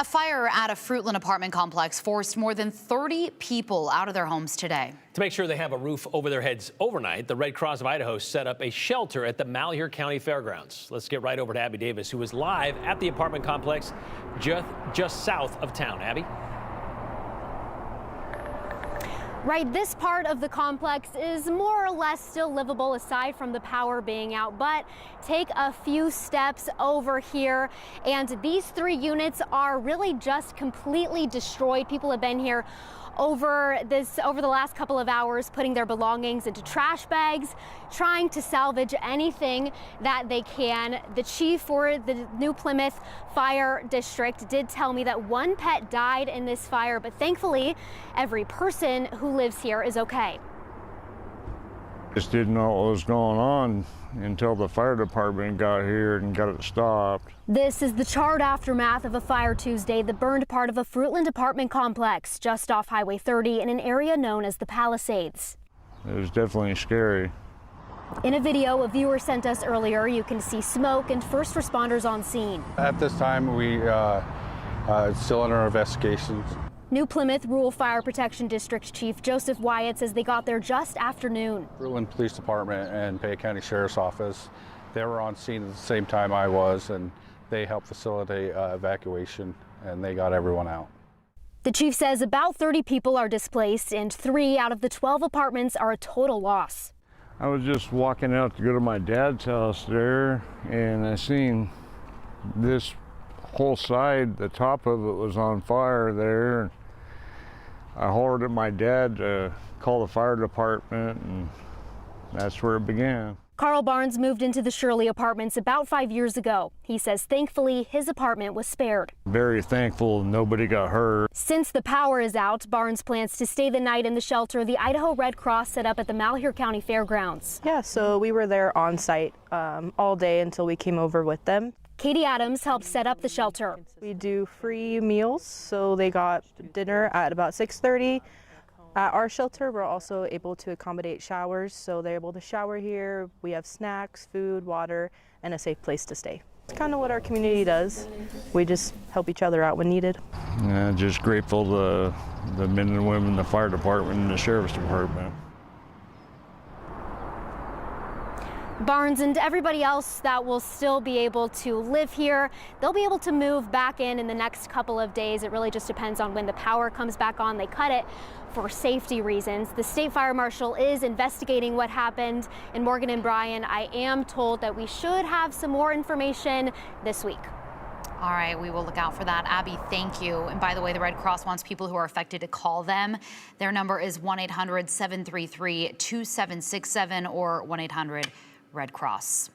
A fire at a Fruitland apartment complex forced more than 30 people out of their homes today. To make sure they have a roof over their heads overnight, the Red Cross of Idaho set up a shelter at the Malheur County Fairgrounds. Let's get right over to Abby Davis, who is live at the apartment complex just south of town. Abby? Right, this part of the complex is more or less still livable aside from the power being out, but take a few steps over here and these 3 units are really just completely destroyed. People have been here over the last couple of hours, putting their belongings into trash bags, trying to salvage anything that they can. The chief for the New Plymouth Fire District did tell me that 1 pet died in this fire, but thankfully every person who lives here is okay. Just didn't know what was going on until the fire department got here and got it stopped. This is the charred aftermath of a fire Tuesday that burned part of a Fruitland apartment complex just off Highway 30 in an area known as the Palisades. It was definitely scary. In a video a viewer sent us earlier, you can see smoke and first responders on scene. At this time, we still under our investigations. New Plymouth Rural Fire Protection District Chief Joseph Wyatt says they got there just after noon. Fruitland Police Department and Fayette County Sheriff's Office, they were on scene at the same time I was, and they helped facilitate evacuation, and they got everyone out. The chief says about 30 people are displaced, and 3 out of the 12 apartments are a total loss. I was just walking out to go to my dad's house there, and I seen this whole side, the top of it was on fire there. I hollered at my dad to call the fire department, and that's where it began. Carl Barnes moved into the Shirley apartments about 5 years ago. He says thankfully his apartment was spared. Very thankful nobody got hurt. Since the power is out, Barnes plans to stay the night in the shelter the Idaho Red Cross set up at the Malheur County Fairgrounds. Yeah, so we were there on site all day until we came over with them. Katie Adams helped set up the shelter. We do free meals, so they got dinner at about 6:30. At our shelter, we're also able to accommodate showers, so they're able to shower here. We have snacks, food, water, and a safe place to stay. It's kind of what our community does. We just help each other out when needed. Yeah, just grateful to the men and women in the fire department and the sheriff's department. Barnes and everybody else that will still be able to live here, they'll be able to move back in the next couple of days. It really just depends on when the power comes back on. They cut it for safety reasons. The state fire marshal is investigating what happened in Morgan and Bryan. I am told that we should have some more information this week. All right, we will look out for that. Abby, thank you. And by the way, the Red Cross wants people who are affected to call them. Their number is 1-800-733-2767 or 1-800-RED-CROSS.